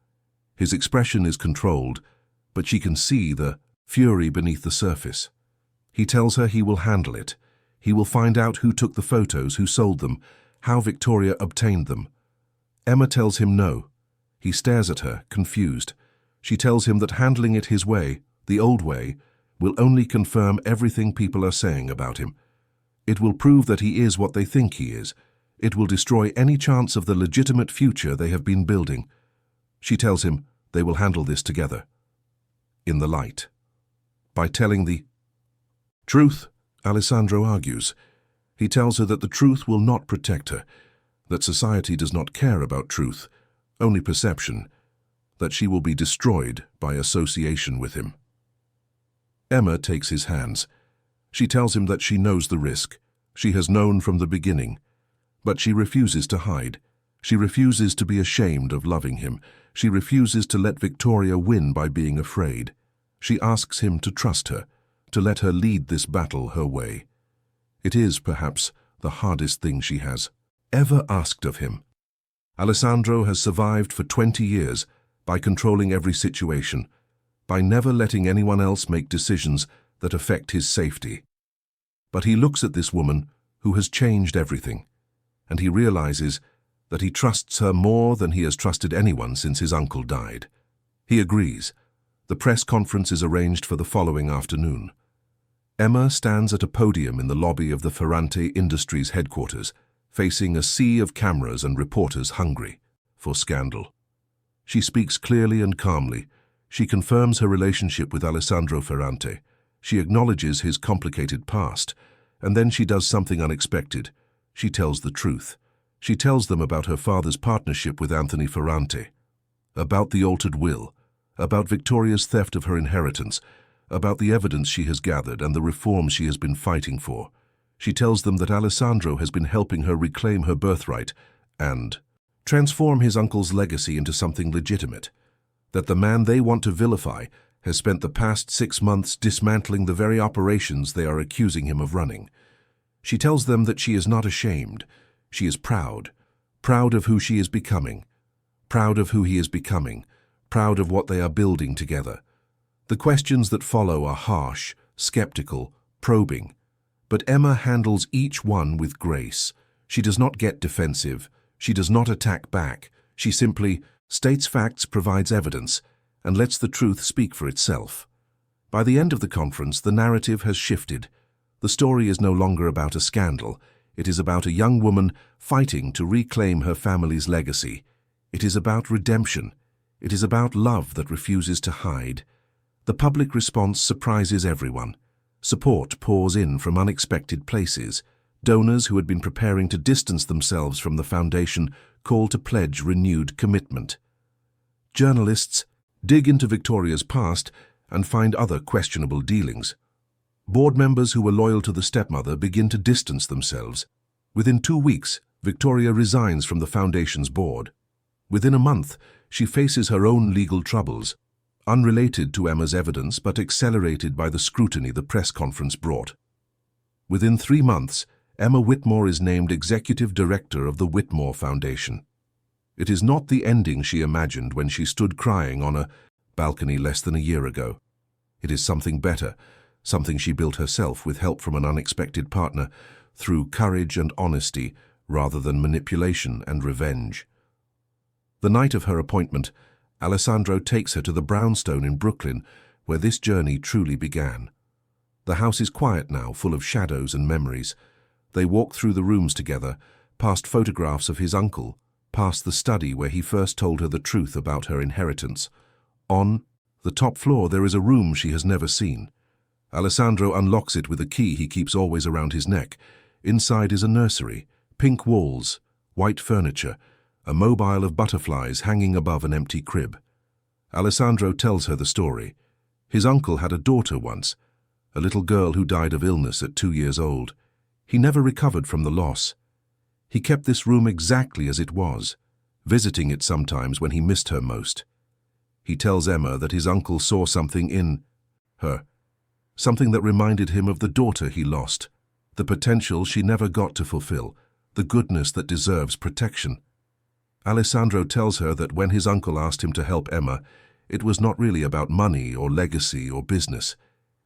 [SPEAKER 1] His expression is controlled, but she can see the fury beneath the surface. He tells her he will handle it. He will find out who took the photos, who sold them, how Victoria obtained them. Emma tells him no. He stares at her, confused. She tells him that handling it his way, the old way, will only confirm everything people are saying about him. It will prove that he is what they think he is. It will destroy any chance of the legitimate future they have been building. She tells him they will handle this together. In the light. By telling the truth, Alessandro argues. He tells her that the truth will not protect her, that society does not care about truth, only perception, that she will be destroyed by association with him. Emma takes his hands. She tells him that she knows the risk. She has known from the beginning. But she refuses to hide. She refuses to be ashamed of loving him. She refuses to let Victoria win by being afraid. She asks him to trust her, to let her lead this battle her way. It is, perhaps, the hardest thing she has ever asked of him. Alessandro has survived for 20 years by controlling every situation, by never letting anyone else make decisions that affect his safety. But he looks at this woman who has changed everything, and he realizes that he trusts her more than he has trusted anyone since his uncle died. He agrees. The press conference is arranged for the following afternoon. Emma stands at a podium in the lobby of the Ferrante Industries headquarters, facing a sea of cameras and reporters hungry for scandal. She speaks clearly and calmly. She confirms her relationship with Alessandro Ferrante. She acknowledges his complicated past, and then she does something unexpected. She tells the truth. She tells them about her father's partnership with Anthony Ferrante, about the altered will, about Victoria's theft of her inheritance, about the evidence she has gathered and the reforms she has been fighting for. She tells them that Alessandro has been helping her reclaim her birthright and transform his uncle's legacy into something legitimate, that the man they want to vilify has spent the past 6 months dismantling the very operations they are accusing him of running. She tells them that she is not ashamed. She is proud, proud of who she is becoming, proud of who he is becoming, proud of what they are building together. The questions that follow are harsh, skeptical, probing, but Emma handles each one with grace. She does not get defensive. She does not attack back. She simply states facts, provides evidence, and lets the truth speak for itself. By the end of the conference, the narrative has shifted. The story is no longer about a scandal. It is about a young woman fighting to reclaim her family's legacy. It is about redemption. It is about love that refuses to hide. The public response surprises everyone. Support pours in from unexpected places. Donors who had been preparing to distance themselves from the foundation call to pledge renewed commitment. Journalists dig into Victoria's past and find other questionable dealings. Board members who were loyal to the stepmother begin to distance themselves. Within 2 weeks, Victoria resigns from the foundation's board. Within a month, she faces her own legal troubles, unrelated to Emma's evidence but accelerated by the scrutiny the press conference brought. Within 3 months, Emma Whitmore is named Executive Director of the Whitmore Foundation. It is not the ending she imagined when she stood crying on a balcony less than a year ago. It is something better, something she built herself with help from an unexpected partner, through courage and honesty rather than manipulation and revenge. The night of her appointment, Alessandro takes her to the brownstone in Brooklyn, where this journey truly began. The house is quiet now, full of shadows and memories. They walk through the rooms together, past photographs of his uncle, past the study where he first told her the truth about her inheritance. On the top floor there is a room she has never seen. Alessandro unlocks it with a key he keeps always around his neck. Inside is a nursery, pink walls, white furniture, a mobile of butterflies hanging above an empty crib. Alessandro tells her the story. His uncle had a daughter once, a little girl who died of illness at 2 years old. He never recovered from the loss. He kept this room exactly as it was, visiting it sometimes when he missed her most. He tells Emma that his uncle saw something in her, something that reminded him of the daughter he lost, the potential she never got to fulfill, the goodness that deserves protection. Alessandro tells her that when his uncle asked him to help Emma, it was not really about money or legacy or business.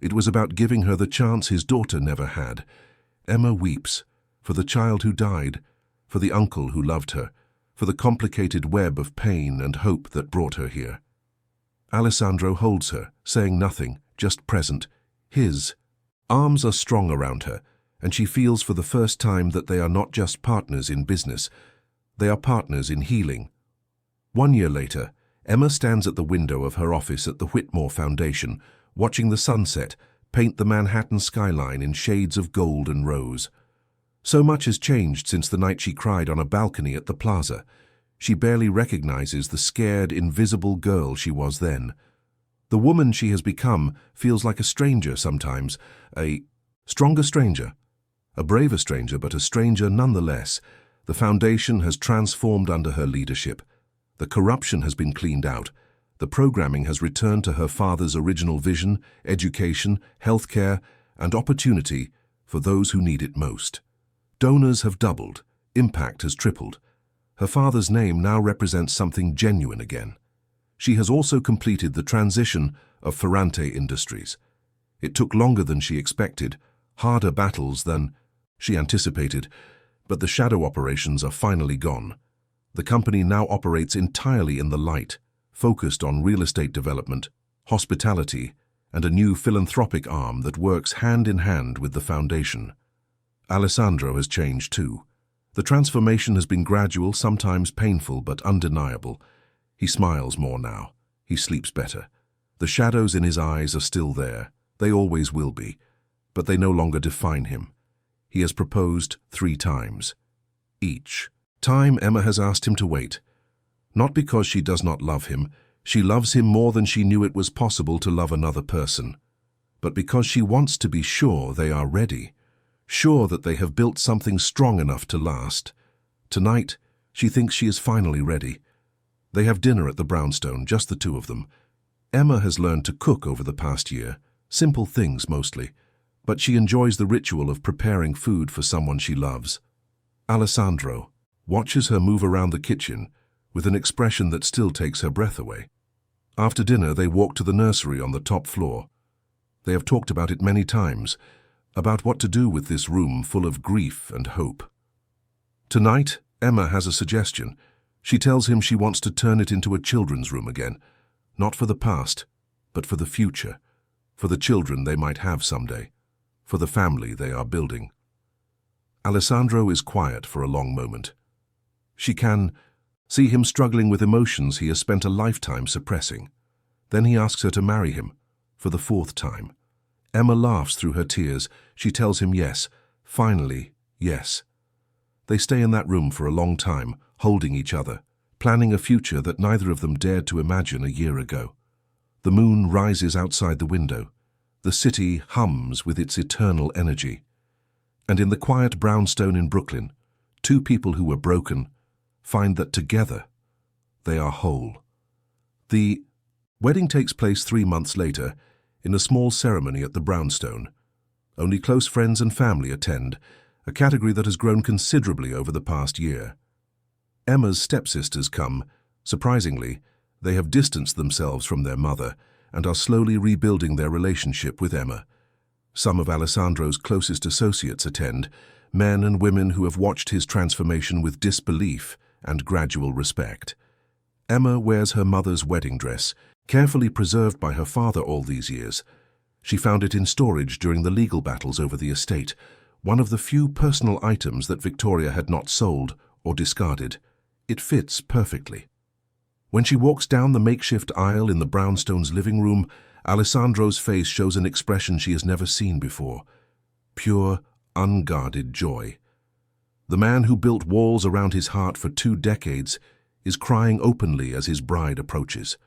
[SPEAKER 1] It was about giving her the chance his daughter never had. Emma weeps, for the child who died, for the uncle who loved her, for the complicated web of pain and hope that brought her here. Alessandro holds her, saying nothing, just present. His arms are strong around her, and she feels for the first time that they are not just partners in business. They are partners in healing. 1 year later, Emma stands at the window of her office at the Whitmore Foundation, watching the sunset paint the Manhattan skyline in shades of gold and rose. So much has changed since the night she cried on a balcony at the plaza. She barely recognizes the scared, invisible girl she was then. The woman she has become feels like a stranger sometimes, a stronger stranger, a braver stranger, but a stranger nonetheless. The foundation has transformed under her leadership. The corruption has been cleaned out. The programming has returned to her father's original vision, education, healthcare, and opportunity for those who need it most. Donors have doubled. Impact has tripled. Her father's name now represents something genuine again. She has also completed the transition of Ferrante Industries. It took longer than she expected, harder battles than she anticipated, but the shadow operations are finally gone. The company now operates entirely in the light, focused on real estate development, hospitality, and a new philanthropic arm that works hand in hand with the foundation. Alessandro has changed too. The transformation has been gradual, sometimes painful, but undeniable. He smiles more now. He sleeps better. The shadows in his eyes are still there. They always will be. But they no longer define him. He has proposed 3 times. Each time Emma has asked him to wait. Not because she does not love him. She loves him more than she knew it was possible to love another person. But because she wants to be sure they are ready. Sure that they have built something strong enough to last. Tonight, she thinks she is finally ready. They have dinner at the brownstone, just the 2 of them. Emma has learned to cook over the past year, simple things mostly, but she enjoys the ritual of preparing food for someone she loves. Alessandro watches her move around the kitchen with an expression that still takes her breath away. After dinner, they walk to the nursery on the top floor. They have talked about it many times, about what to do with this room full of grief and hope. Tonight, Emma has a suggestion. She tells him she wants to turn it into a children's room again, not for the past, but for the future, for the children they might have someday, for the family they are building. Alessandro is quiet for a long moment. She can see him struggling with emotions he has spent a lifetime suppressing. Then he asks her to marry him, for the 4th time. Emma laughs through her tears. She tells him yes, finally, yes. They stay in that room for a long time, holding each other, planning a future that neither of them dared to imagine a year ago. The moon rises outside the window. The city hums with its eternal energy. And in the quiet brownstone in Brooklyn, 2 people who were broken find that together they are whole. The wedding takes place 3 months later in a small ceremony at the brownstone. Only close friends and family attend, a category that has grown considerably over the past year. Emma's stepsisters come. Surprisingly, they have distanced themselves from their mother and are slowly rebuilding their relationship with Emma. Some of Alessandro's closest associates attend, men and women who have watched his transformation with disbelief and gradual respect. Emma wears her mother's wedding dress, carefully preserved by her father all these years. She found it in storage during the legal battles over the estate, one of the few personal items that Victoria had not sold or discarded. It fits perfectly. When she walks down the makeshift aisle in the brownstone's living room, Alessandro's face shows an expression she has never seen before. Pure, unguarded joy. The man who built walls around his heart for 2 decades is crying openly as his bride approaches.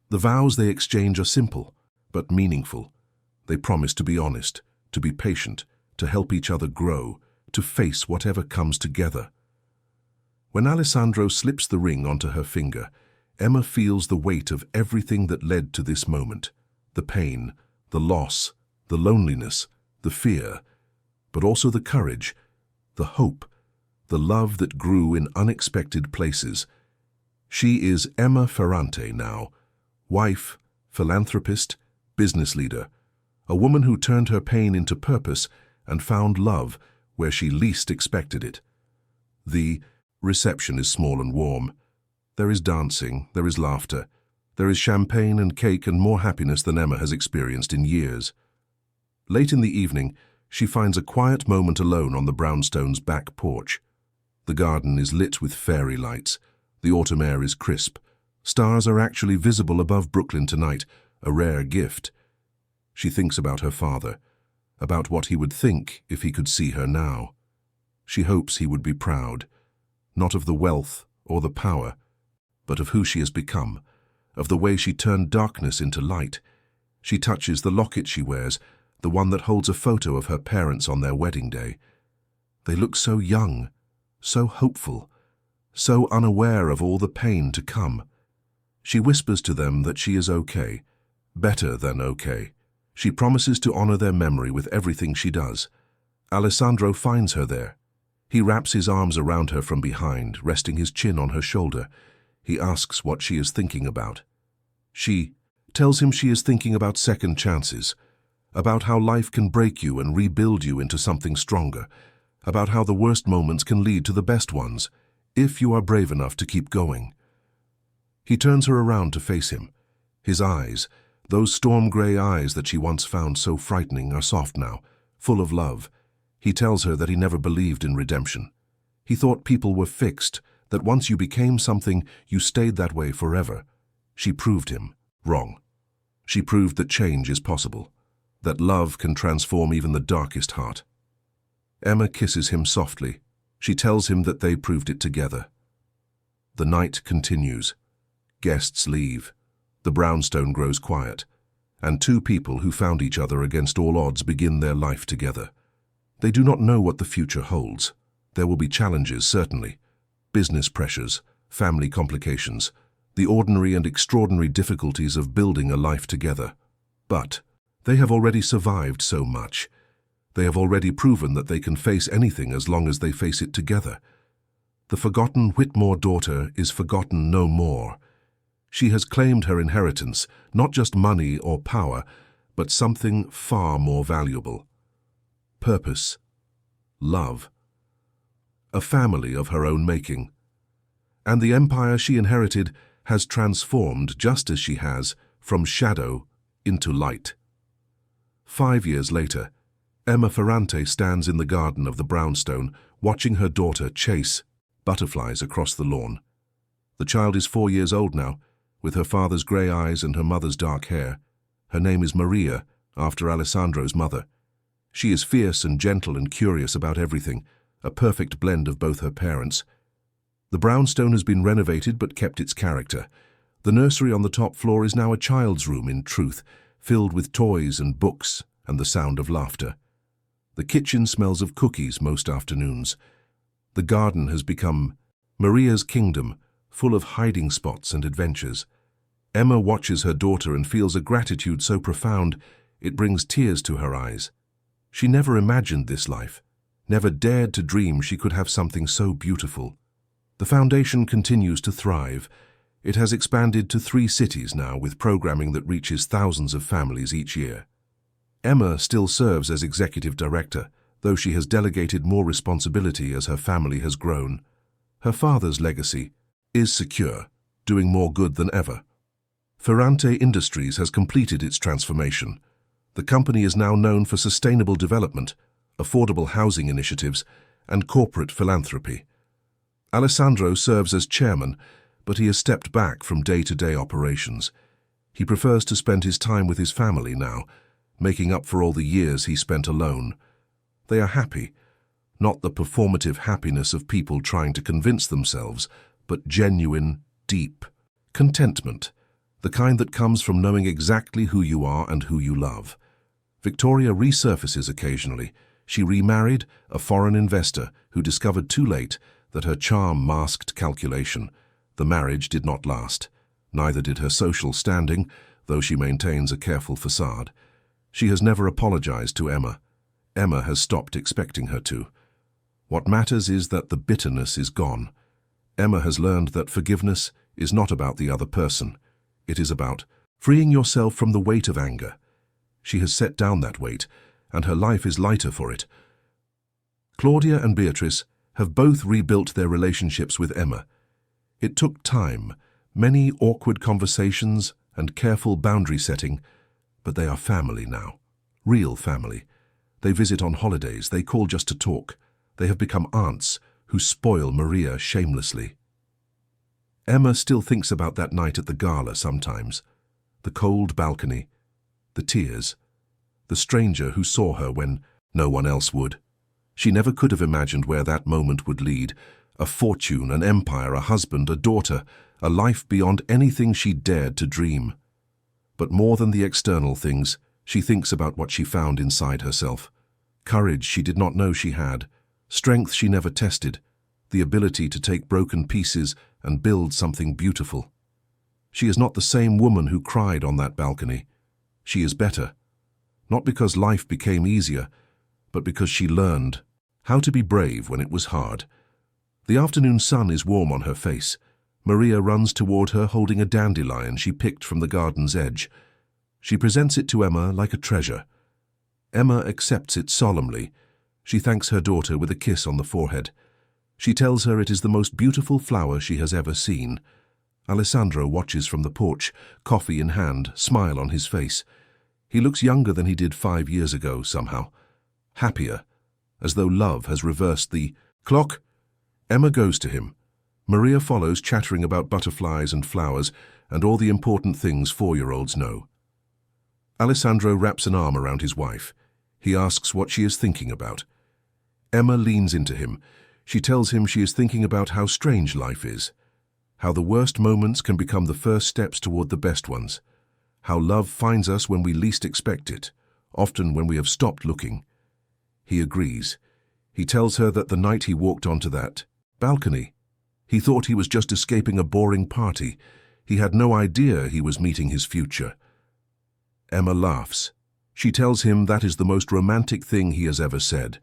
[SPEAKER 1] The vows they exchange are simple, but meaningful. They promise to be honest, to be patient, to help each other grow, to face whatever comes together. When Alessandro slips the ring onto her finger, Emma feels the weight of everything that led to this moment. The pain, the loss, the loneliness, the fear, but also the courage, the hope, the love that grew in unexpected places. She is Emma Ferrante now, wife, philanthropist, business leader, a woman who turned her pain into purpose and found love where she least expected it. The reception is small and warm. There is dancing, there is laughter, there is champagne and cake and more happiness than Emma has experienced in years. Late in the evening, she finds a quiet moment alone on the brownstone's back porch. The garden is lit with fairy lights. The autumn air is crisp. Stars are actually visible above Brooklyn tonight, a rare gift. She thinks about her father, about what he would think if he could see her now. She hopes he would be proud, not of the wealth or the power, but of who she has become, of the way she turned darkness into light. She touches the locket she wears, the one that holds a photo of her parents on their wedding day. They look so young, so hopeful, so unaware of all the pain to come. She whispers to them that she is okay, better than okay. She promises to honor their memory with everything she does. Alessandro finds her there. He wraps his arms around her from behind, resting his chin on her shoulder. He asks what she is thinking about. She tells him she is thinking about second chances, about how life can break you and rebuild you into something stronger, about how the worst moments can lead to the best ones, if you are brave enough to keep going. He turns her around to face him. His eyes, those storm-gray eyes that she once found so frightening, are soft now, full of love. He tells her that he never believed in redemption. He thought people were fixed, that once you became something, you stayed that way forever. She proved him wrong. She proved that change is possible, that love can transform even the darkest heart. Emma kisses him softly. She tells him that they proved it together. The night continues. Guests leave. The brownstone grows quiet, and two people who found each other against all odds begin their life together. They do not know what the future holds. There will be challenges, certainly. Business pressures, family complications, the ordinary and extraordinary difficulties of building a life together. But they have already survived so much. They have already proven that they can face anything as long as they face it together. The forgotten Whitmore daughter is forgotten no more. She has claimed her inheritance, not just money or power, but something far more valuable. Purpose, love, a family of her own making. And the empire she inherited has transformed just as she has from shadow into light. 5 years later, Emma Ferrante stands in the garden of the brownstone, watching her daughter chase butterflies across the lawn. The child is 4 years old now, with her father's grey eyes and her mother's dark hair. Her name is Maria, after Alessandro's mother. She is fierce and gentle and curious about everything, a perfect blend of both her parents. The brownstone has been renovated but kept its character. The nursery on the top floor is now a child's room in truth, filled with toys and books and the sound of laughter. The kitchen smells of cookies most afternoons. The garden has become Maria's kingdom, full of hiding spots and adventures. Emma watches her daughter and feels a gratitude so profound it brings tears to her eyes. She never imagined this life, never dared to dream she could have something so beautiful. The foundation continues to thrive. It has expanded to 3 cities now, with programming that reaches thousands of families each year. Emma still serves as executive director, though she has delegated more responsibility as her family has grown. Her father's legacy is secure, doing more good than ever. Ferrante Industries has completed its transformation. The company is now known for sustainable development, affordable housing initiatives, and corporate philanthropy. Alessandro serves as chairman, but he has stepped back from day-to-day operations. He prefers to spend his time with his family now, making up for all the years he spent alone. They are happy, not the performative happiness of people trying to convince themselves, but genuine, deep contentment. the kind that comes from knowing exactly who you are and who you love. Victoria resurfaces occasionally. She remarried a foreign investor who discovered too late that her charm masked calculation. The marriage did not last. Neither did her social standing, though she maintains a careful facade. She has never apologized to Emma. Emma has stopped expecting her to. What matters is that the bitterness is gone. Emma has learned that forgiveness is not about the other person. It is about freeing yourself from the weight of anger. She has set down that weight, and her life is lighter for it. Claudia and Beatrice have both rebuilt their relationships with Emma. It took time, many awkward conversations and careful boundary setting, but they are family now. Real family. They visit on holidays, they call just to talk. They have become aunts who spoil Maria shamelessly. Emma still thinks about that night at the gala sometimes. The cold balcony, the tears, the stranger who saw her when no one else would. She never could have imagined where that moment would lead. A fortune, an empire, a husband, a daughter, a life beyond anything she dared to dream. But more than the external things, she thinks about what she found inside herself. Courage she did not know she had, strength she never tested, the ability to take broken pieces and build something beautiful. She is not the same woman who cried on that balcony. She is better. Not because life became easier, but because she learned how to be brave when it was hard. The afternoon sun is warm on her face. Maria runs toward her holding a dandelion she picked from the garden's edge. She presents it to Emma like a treasure. Emma accepts it solemnly. She thanks her daughter with a kiss on the forehead. She tells her it is the most beautiful flower she has ever seen. Alessandro watches from the porch, coffee in hand, smile on his face. He looks younger than he did 5 years ago, somehow. Happier, as though love has reversed the clock. Emma goes to him. Maria follows, chattering about butterflies and flowers and all the important things 4-year-olds know. Alessandro wraps an arm around his wife. He asks what she is thinking about. Emma leans into him. She tells him she is thinking about how strange life is, how the worst moments can become the first steps toward the best ones, how love finds us when we least expect it, often when we have stopped looking. He agrees. He tells her that the night he walked onto that balcony, he thought he was just escaping a boring party. He had no idea he was meeting his future. Emma laughs. She tells him that is the most romantic thing he has ever said.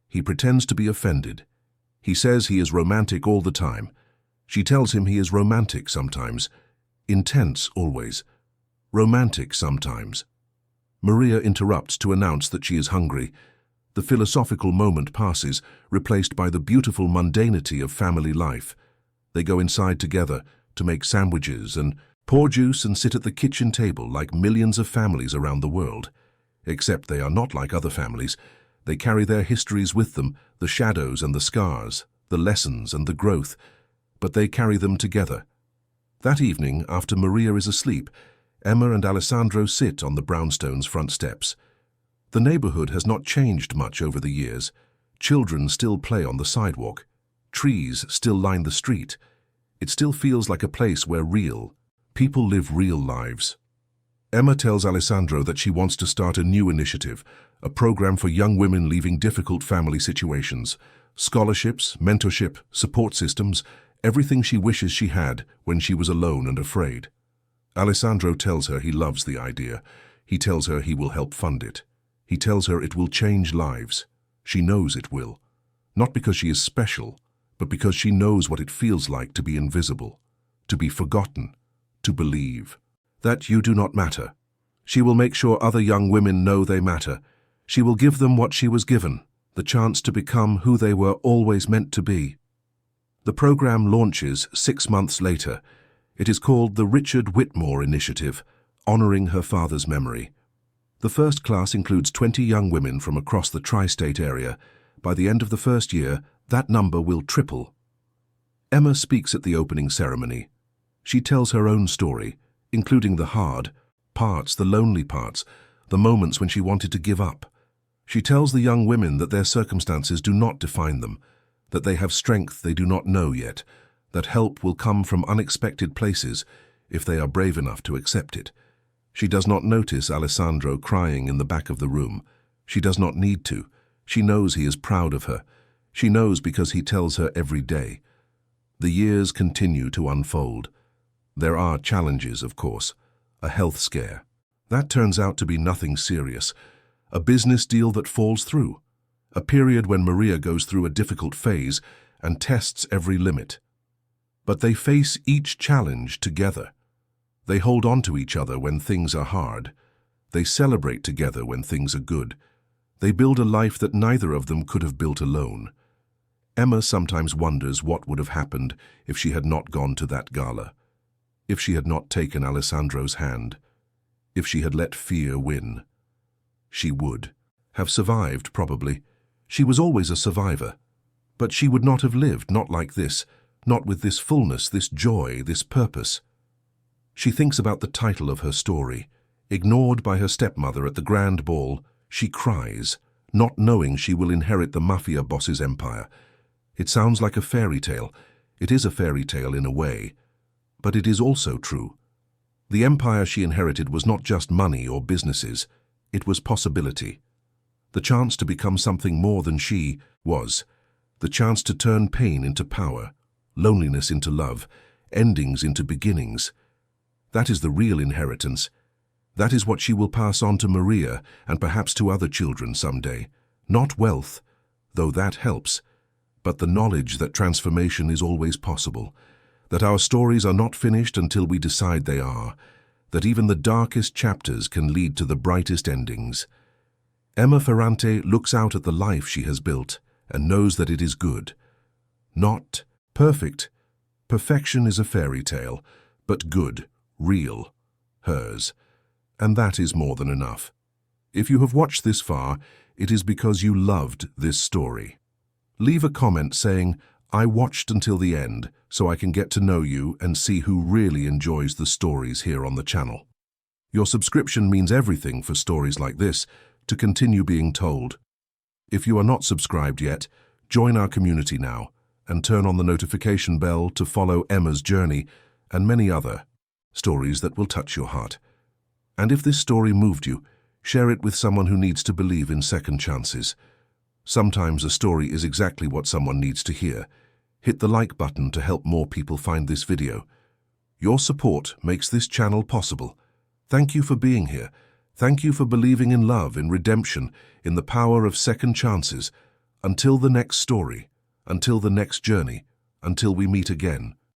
[SPEAKER 1] He pretends to be offended. He says he is romantic all the time. She tells him he is romantic sometimes. Intense always. Romantic sometimes. Maria interrupts to announce that she is hungry. The philosophical moment passes, replaced by the beautiful mundanity of family life. They go inside together to make sandwiches and pour juice and sit at the kitchen table like millions of families around the world. Except they are not like other families. They carry their histories with them, the shadows and the scars, the lessons and the growth, but they carry them together. That evening, after Maria is asleep, Emma and Alessandro sit on the brownstones' front steps. The neighborhood has not changed much over the years. Children still play on the sidewalk. Trees still line the street. It still feels like a place where people live real lives. Emma tells Alessandro that she wants to start a new initiative, a program for young women leaving difficult family situations. Scholarships, mentorship, support systems, everything she wishes she had when she was alone and afraid. Alessandro tells her he loves the idea. He tells her he will help fund it. He tells her it will change lives. She knows it will. Not because she is special, but because she knows what it feels like to be invisible, to be forgotten, to believe that you do not matter. She will make sure other young women know they matter. She will give them what she was given, the chance to become who they were always meant to be. The program launches 6 months later. It is called the Richard Whitmore Initiative, honoring her father's memory. The first class includes 20 young women from across the tri-state area. By the end of the first year, that number will triple. Emma speaks at the opening ceremony. She tells her own story, including the hard parts, the lonely parts, the moments when she wanted to give up. She tells the young women that their circumstances do not define them, that they have strength they do not know yet, that help will come from unexpected places. if they are brave enough to accept it. She does not notice Alessandro crying in the back of the room. She does not need to. She knows he is proud of her. She knows because he tells her every day. The years continue to unfold. There are challenges, of course. A health scare. That turns out to be nothing serious. A business deal that falls through. A period when Maria goes through a difficult phase and tests every limit. But they face each challenge together. They hold on to each other when things are hard. They celebrate together when things are good. They build a life that neither of them could have built alone. Emma sometimes wonders what would have happened if she had not gone to that gala, if she had not taken Alessandro's hand, if she had let fear win. She would have survived, probably. She was always a survivor. But she would not have lived, not like this, not with this fullness, this joy, this purpose. She thinks about the title of her story. Ignored by her stepmother at the grand ball, she cries, not knowing she will inherit the Mafia boss's empire. It sounds like a fairy tale. It is a fairy tale in a way. But it is also true. The empire she inherited was not just money or businesses. It was possibility. The chance to become something more than she was. The chance to turn pain into power, loneliness into love, endings into beginnings. That is the real inheritance. That is what she will pass on to Maria and perhaps to other children someday. Not wealth, though that helps, but the knowledge that transformation is always possible, that our stories are not finished until we decide they are, that even the darkest chapters can lead to the brightest endings. Emma Ferrante looks out at the life she has built and knows that it is good. Not perfect. Perfection is a fairy tale, but good, real, hers. And that is more than enough. If you have watched this far, it is because you loved this story. Leave a comment saying, "I watched until the end, so I can get to know you and see who really enjoys the stories here on the channel." Your subscription means everything for stories like this to continue being told. If you are not subscribed yet, join our community now and turn on the notification bell to follow Emma's journey and many other stories that will touch your heart. And if this story moved you, share it with someone who needs to believe in second chances. Sometimes a story is exactly what someone needs to hear. Hit the like button to help more people find this video. Your support makes this channel possible. Thank you for being here. Thank you for believing in love, in redemption, in the power of second chances. Until the next story, until the next journey, until we meet again.